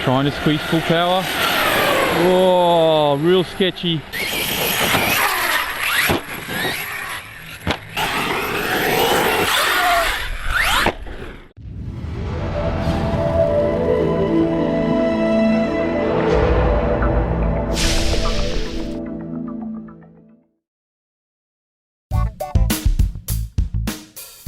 Trying to squeeze full power. Oh, real sketchy.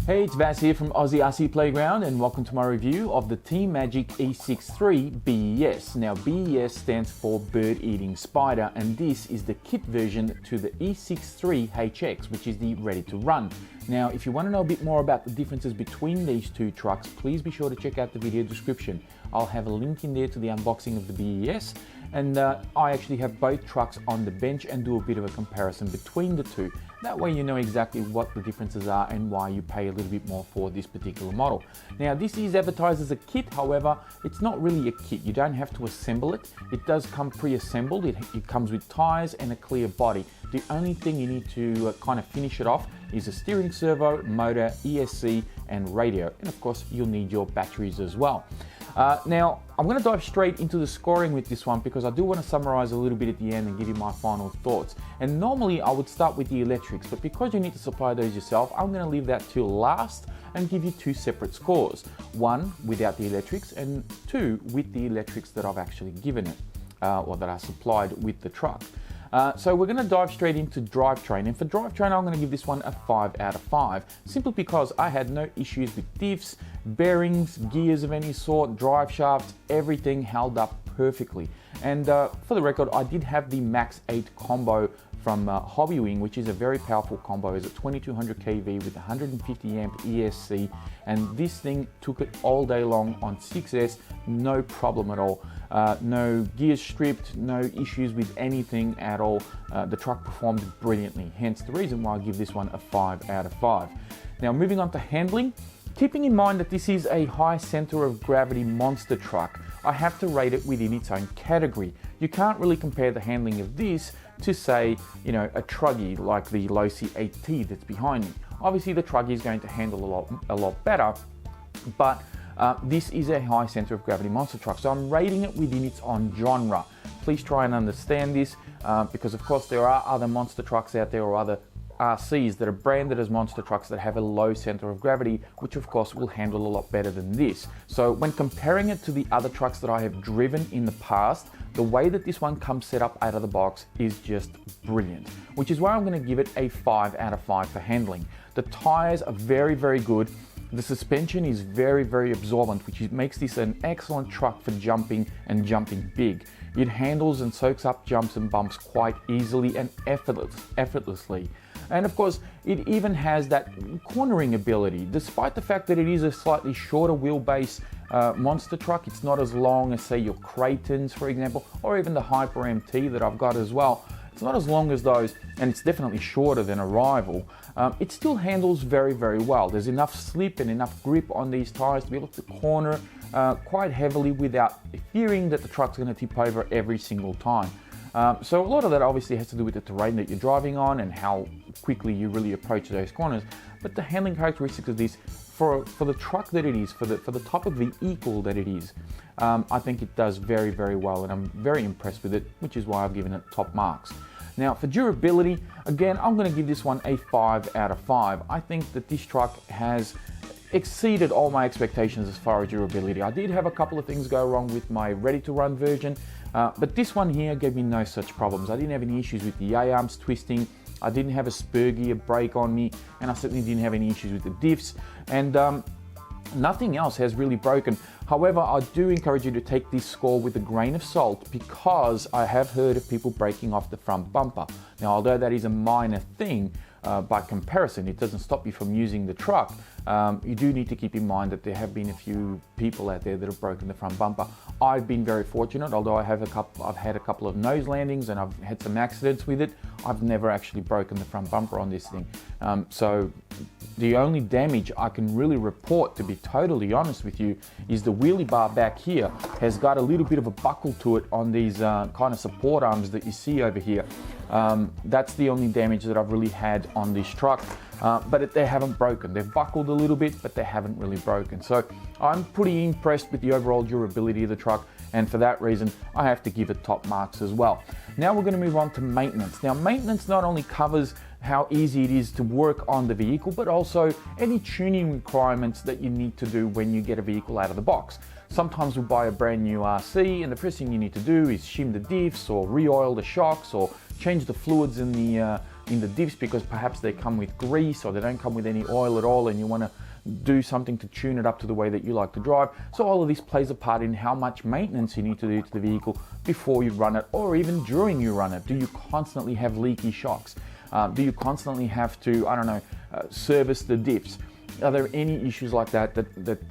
Hey, it's Vas here from Aussie Playground, and welcome to my review of the Team Magic E6 III BES. Now, BES stands for Bird Eating Spider, and this is the kit version to the E6 III HX, which is the ready to run. Now, if you want to know a bit more about the differences between these two trucks, please be sure to check out the video description. I'll have a link in there to the unboxing of the BES, and I actually have both trucks on the bench and do a bit of a comparison between the two. That way you know exactly what the differences are and why you pay a little bit more for this particular model. Now, this is advertised as a kit, however, it's not really a kit. You don't have to assemble it. It does come pre-assembled. It comes with tires and a clear body. The only thing you need to kind of finish it off is a steering servo, motor, ESC, and radio. And of course, you'll need your batteries as well. Now, I'm going to dive straight into the scoring with this one because I do want to summarize a little bit at the end and give you my final thoughts. And normally I would start with the electrics, but because you need to supply those yourself, I'm going to leave that till last and give you two separate scores. One without the electrics and two with the electrics that I've actually given it, or that I supplied with the truck. So we're going to dive straight into Drivetrain, and for Drivetrain I'm going to give this one a 5 out of 5, simply because I had no issues with diffs, bearings, gears of any sort, drive shafts, everything held up perfectly. And for the record, I did have the Max 8 combo from Hobbywing, which is a very powerful combo. It's a 2200 kV with 150 amp ESC, and this thing took it all day long on 6S, no problem at all. No gears stripped, no issues with anything at all. The truck performed brilliantly, hence the reason why I give this one a 5 out of 5. Now, moving on to handling, keeping in mind that this is a high center of gravity monster truck, I have to rate it within its own category. You can't really compare the handling of this to, say, you know, a truggy like the Losi 8T that's behind me. Obviously the truggy is going to handle a lot better, but this is a high center of gravity monster truck, so I'm rating it within its own genre. Please try and understand this, because of course there are other monster trucks out there, or other RCs that are branded as monster trucks that have a low center of gravity, which of course will handle a lot better than this. So when comparing it to the other trucks that I have driven in the past, the way that this one comes set up out of the box is just brilliant, which is why I'm going to give it a 5 out of 5 for handling. The tires are very, very good. The suspension is very, very absorbent, which makes this an excellent truck for jumping and jumping big. It handles and soaks up jumps and bumps quite easily and effortlessly. And of course, it even has that cornering ability. Despite the fact that it is a slightly shorter wheelbase monster truck, it's not as long as, say, your Creightons, for example, or even the Hyper MT that I've got as well. It's not as long as those, and it's definitely shorter than a rival. It still handles very, very well. There's enough slip and enough grip on these tires to be able to corner quite heavily without fearing that the truck's going to tip over every single time. So a lot of that obviously has to do with the terrain that you're driving on and how quickly you really approach those corners. But the handling characteristics of this, for the truck that it is, for the type of vehicle that it is, I think it does very, very well, and I'm very impressed with it, which is why I've given it top marks. Now, for durability, again, I'm going to give this one a 5 out of 5. I think that this truck has exceeded all my expectations as far as durability. I did have a couple of things go wrong with my ready-to-run version, but this one here gave me no such problems. I didn't have any issues with the A-arms twisting, I didn't have a spur gear break on me, and I certainly didn't have any issues with the diffs, and nothing else has really broken. However, I do encourage you to take this score with a grain of salt, because I have heard of people breaking off the front bumper. Now, although that is a minor thing, by comparison, it doesn't stop you from using the truck. You do need to keep in mind that there have been a few people out there that have broken the front bumper. I've been very fortunate, although I've had a couple of nose landings and I've had some accidents with it. I've never actually broken the front bumper on this thing. So the only damage I can really report, to be totally honest with you, is the wheelie bar back here has got a little bit of a buckle to it on these kind of support arms that you see over here. That's the only damage that I've really had on this truck. but they haven't broken. They've buckled a little bit, but they haven't really broken. So I'm pretty impressed with the overall durability of the truck, and for that reason, I have to give it top marks as well. Now we're going to move on to maintenance. Now maintenance not only covers how easy it is to work on the vehicle, but also any tuning requirements that you need to do when you get a vehicle out of the box. Sometimes we'll buy a brand new RC and the first thing you need to do is shim the diffs or re-oil the shocks or change the fluids in the diffs, because perhaps they come with grease or they don't come with any oil at all, and you want to do something to tune it up to the way that you like to drive. So all of this plays a part in how much maintenance you need to do to the vehicle before you run it, or even during you run it. Do you constantly have leaky shocks? Do you constantly have to, I don't know, service the diffs? Are there any issues like that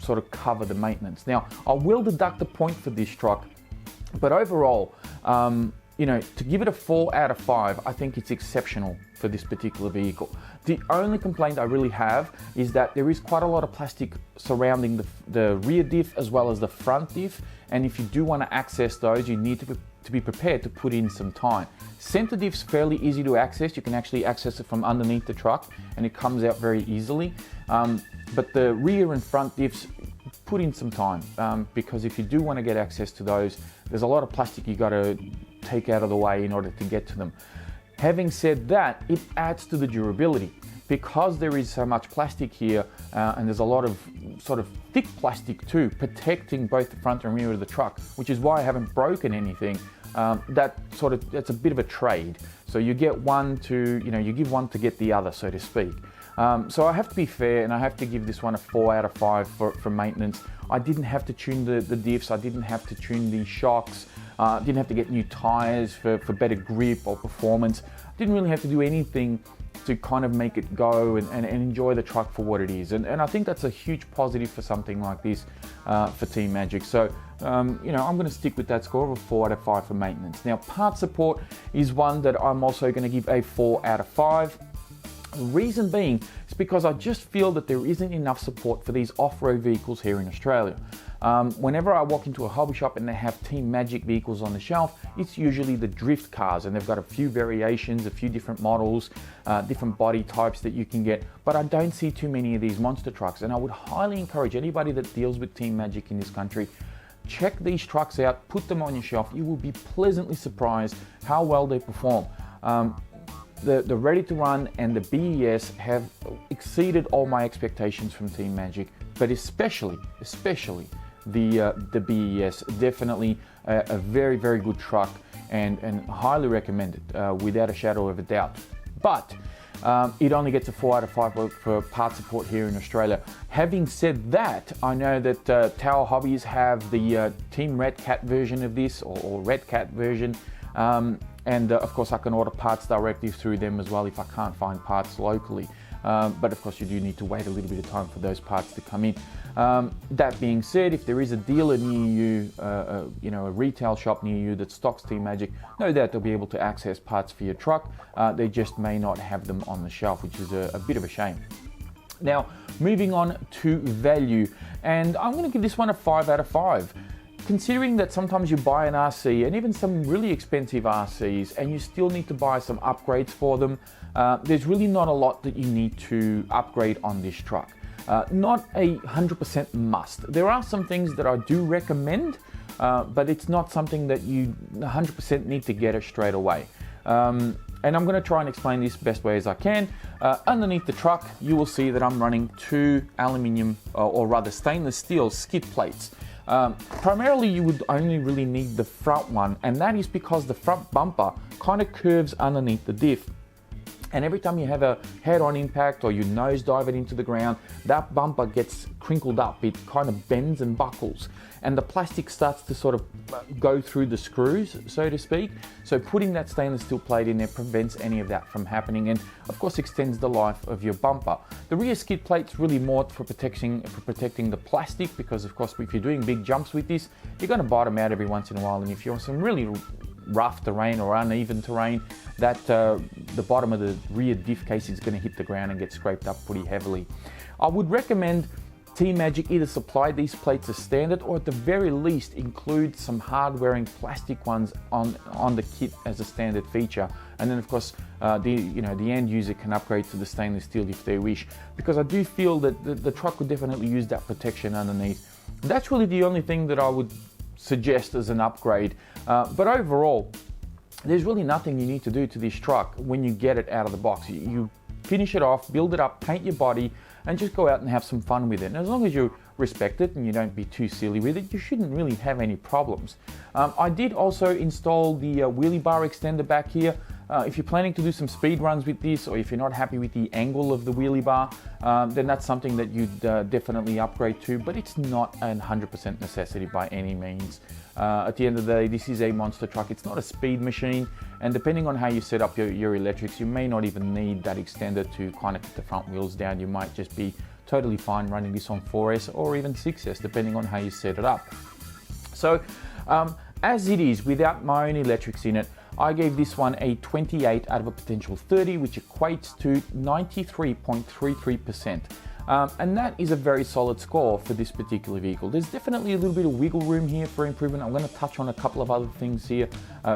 sort of cover the maintenance? Now, I will deduct a point for this truck, but overall, you know, to give it a 4 out of 5, I think it's exceptional for this particular vehicle. The only complaint I really have is that there is quite a lot of plastic surrounding the rear diff as well as the front diff, and if you do want to access those, you need to be prepared to put in some time. Center diff's fairly easy to access. You can actually access it from underneath the truck and it comes out very easily. But the rear and front diffs, put in some time, because if you do want to get access to those, there's a lot of plastic you got to take out of the way in order to get to them. Having said that, it adds to the durability. Because there is so much plastic here, and there's a lot of sort of thick plastic too, protecting both the front and rear of the truck, which is why I haven't broken anything. That's a bit of a trade. So you get one to, you know, you give one to get the other, so to speak. So I have to be fair, and I have to give this one a 4 out of 5 for maintenance. I didn't have to tune the diffs, I didn't have to tune the shocks, didn't have to get new tires for better grip or performance. Didn't really have to do anything to kind of make it go and enjoy the truck for what it is. And I think that's a huge positive for something like this for Team Magic. So, you know, I'm going to stick with that score of a 4 out of 5 for maintenance. Now, part support is one that I'm also going to give a 4 out of 5. The reason being is because I just feel that there isn't enough support for these off-road vehicles here in Australia. Whenever I walk into a hobby shop and they have Team Magic vehicles on the shelf, it's usually the drift cars, and they've got a few variations, a few different models, different body types that you can get, but I don't see too many of these monster trucks. And I would highly encourage anybody that deals with Team Magic in this country, check these trucks out, put them on your shelf. You will be pleasantly surprised how well they perform. The Ready to Run and the BES have exceeded all my expectations from Team Magic, but especially the BES, definitely a very, very good truck, and highly recommended without a shadow of a doubt. But it only gets a 4 out of 5 for part support here in Australia. Having said that, I know that Tower Hobbies have the Team Red Cat version of this, or Red Cat version. And of course I can order parts directly through them as well if I can't find parts locally. But of course you do need to wait a little bit of time for those parts to come in. That being said, if there is a dealer near you, you know, a retail shop near you that stocks Team Magic, no doubt they'll be able to access parts for your truck. They just may not have them on the shelf, which is a bit of a shame. Now, moving on to value, and I'm going to give this one a 5 out of 5. Considering that sometimes you buy an RC, and even some really expensive RCs, and you still need to buy some upgrades for them, there's really not a lot that you need to upgrade on this truck. Not a 100% must. There are some things that I do recommend, but it's not something that you 100% need to get it straight away. And I'm going to try and explain this best way as I can. Underneath the truck, you will see that I'm running 2 aluminium, or rather stainless steel skid plates. Primarily you would only really need the front one, and that is because the front bumper kind of curves underneath the diff. And every time you have a head-on impact or you nosedive it into the ground, that bumper gets crinkled up. It kind of bends and buckles, and the plastic starts to sort of go through the screws, so to speak. So putting that stainless steel plate in there prevents any of that from happening, and of course extends the life of your bumper. The rear skid plate's really more for protecting the plastic, because of course if you're doing big jumps with this, you're going to bottom out every once in a while, and if you're on some really rough terrain or uneven terrain, that the bottom of the rear diff case is going to hit the ground and get scraped up pretty heavily. I would recommend Team Magic either supply these plates as standard or at the very least include some hard-wearing plastic ones on the kit as a standard feature. And then of course the end user can upgrade to the stainless steel if they wish, because I do feel that the truck would definitely use that protection underneath. That's really the only thing that I would suggest as an upgrade. But overall, there's really nothing you need to do to this truck when you get it out of the box. You finish it off, build it up, paint your body, and just go out and have some fun with it. And as long as you respect it and you don't be too silly with it, you shouldn't really have any problems. I did also install the wheelie bar extender back here. If you're planning to do some speed runs with this, or if you're not happy with the angle of the wheelie bar, then that's something that you'd definitely upgrade to, but it's not a 100% necessity by any means. At the end of the day, this is a monster truck. It's not a speed machine, and depending on how you set up your electrics, you may not even need that extender to kind of get the front wheels down. You might just be totally fine running this on 4S or even 6S, depending on how you set it up. So as it is, without my own electrics in it, I gave this one a 28 out of a potential 30, which equates to 93.33%. And that is a very solid score for this particular vehicle. There's definitely a little bit of wiggle room here for improvement. I'm going to touch on a couple of other things here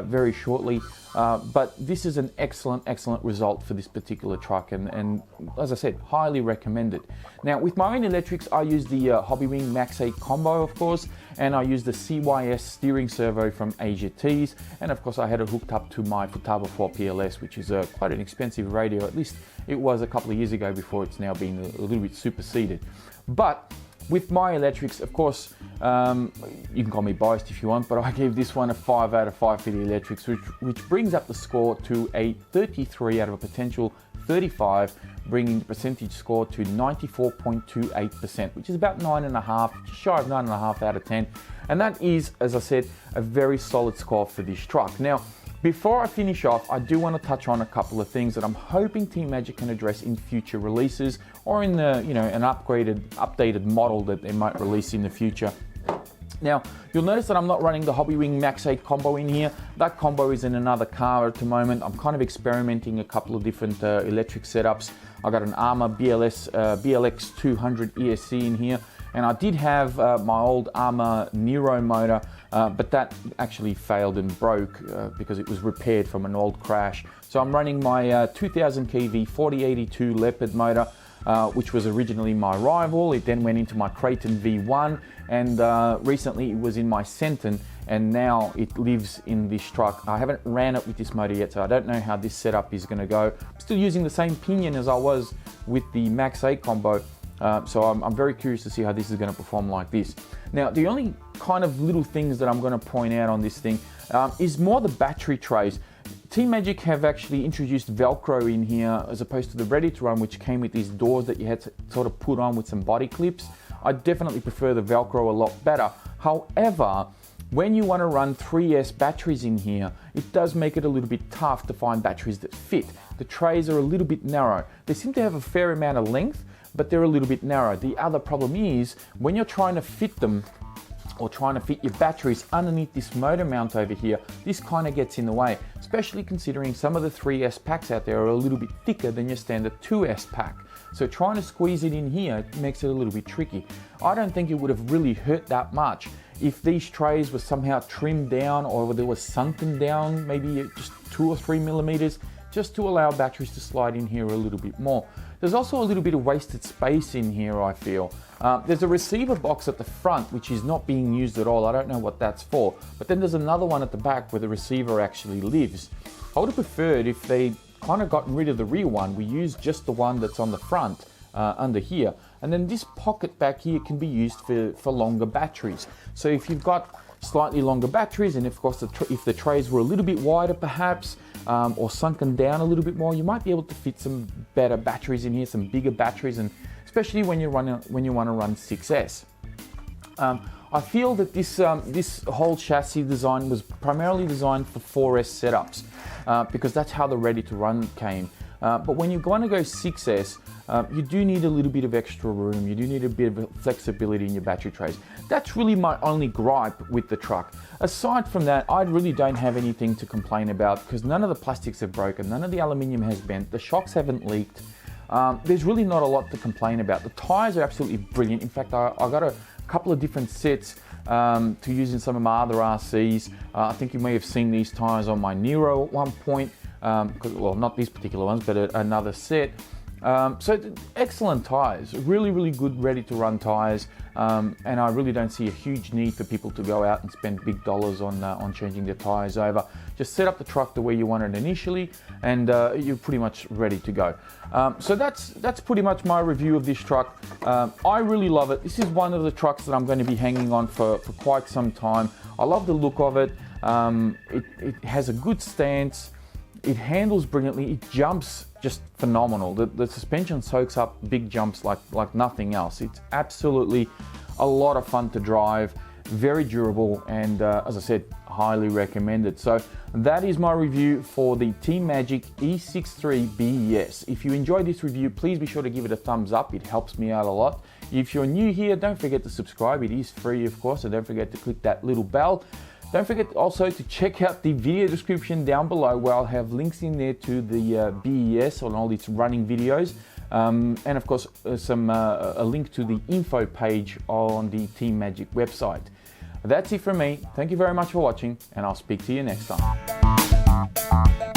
very shortly. But this is an excellent result for this particular truck, and as I said, highly recommended. Now, with my own electrics, I use the Hobbywing Max 8 combo, of course, and I use the CYS steering servo from AsiaTees, and of course I had it hooked up to my Futaba 4 PLS, which is quite an expensive radio. At least it was a couple of years ago, before it's now been a little bit superseded. But with my electrics, of course, you can call me biased if you want, but I gave this one a 5 out of 5 for the electrics, which brings up the score to a 33 out of a potential 35, bringing the percentage score to 94.28%, which is about 9.5, just shy of 9.5 out of 10. And that is, as I said, a very solid score for this truck. Now, before I finish off, I do want to touch on a couple of things that I'm hoping Team Magic can address in future releases, or in the, an updated model that they might release in the future. Now, you'll notice that I'm not running the Hobbywing Max 8 combo in here. That combo is in another car at the moment. I'm kind of experimenting a couple of different electric setups. I got an Armour BLX 200 ESC in here, and I did have my old Armour Nero motor, but that actually failed and broke because it was repaired from an old crash. So I'm running my 2000 kV 4082 Leopard motor, which was originally my rival. It then went into my Creighton V1, and recently it was in my Senton, and now it lives in this truck. I haven't ran it with this motor yet, so I don't know how this setup is going to go. I'm still using the same pinion as I was with the Max 8 combo, so I'm very curious to see how this is going to perform like this. Now, the only kind of little things that I'm going to point out on this thing is more the battery trays. Team Magic have actually introduced Velcro in here, as opposed to the Ready to Run, which came with these doors that you had to sort of put on with some body clips. I definitely prefer the Velcro a lot better. However, when you want to run 3S batteries in here, it does make it a little bit tough to find batteries that fit. The trays are a little bit narrow. They seem to have a fair amount of length, but they're a little bit narrow. The other problem is, when you're trying to fit them, or trying to fit your batteries underneath this motor mount over here, this kind of gets in the way, especially considering some of the 3S packs out there are a little bit thicker than your standard 2S pack. So trying to squeeze it in here makes it a little bit tricky. I don't think it would have really hurt that much if these trays were somehow trimmed down, or they were sunken down, maybe just 2 or 3 millimeters, just to allow batteries to slide in here a little bit more. There's also a little bit of wasted space in here, I feel. There's a receiver box at the front which is not being used at all. I don't know what that's for. But then there's another one at the back where the receiver actually lives. I would have preferred if they kind of gotten rid of the rear one. We use just the one that's on the front under here. And then this pocket back here can be used for longer batteries. So if you've got slightly longer batteries, and of course if the trays were a little bit wider perhaps, or sunken down a little bit more, you might be able to fit some better batteries in here, some bigger batteries, and especially when you want to run 6S. I feel that this whole chassis design was primarily designed for 4S setups, because that's how the Ready to Run came. But when you're going to go 6S, you do need a little bit of extra room. You do need a bit of flexibility in your battery trays. That's really my only gripe with the truck. Aside from that, I really don't have anything to complain about, because none of the plastics have broken, none of the aluminium has bent, the shocks haven't leaked. there's really not a lot to complain about. The tyres are absolutely brilliant. In fact, I got a couple of different sets to use in some of my other RCs. I think you may have seen these tyres on my Nero at one point. Well, not these particular ones, but another set. So excellent tyres, really good ready to run tyres, and I really don't see a huge need for people to go out and spend big dollars on changing their tyres over. Just set up the truck the way you want it initially, and you're pretty much ready to go. So that's pretty much my review of this truck. I really love it. This is one of the trucks that I'm going to be hanging on for quite some time. I love the look of it. It has a good stance. It handles brilliantly. It jumps just phenomenal. The suspension soaks up big jumps like nothing else. It's absolutely a lot of fun to drive, very durable, and as I said, highly recommended. So that is my review for the Team Magic E6 III BES. If you enjoyed this review, please be sure to give it a thumbs up. It helps me out a lot. If you're new here, don't forget to subscribe. It is free, of course, so don't forget to click that little bell. Don't forget also to check out the video description down below, where I'll have links in there to the BES on all its running videos, and of course a link to the info page on the Team Magic website. That's it from me. Thank you very much for watching, and I'll speak to you next time.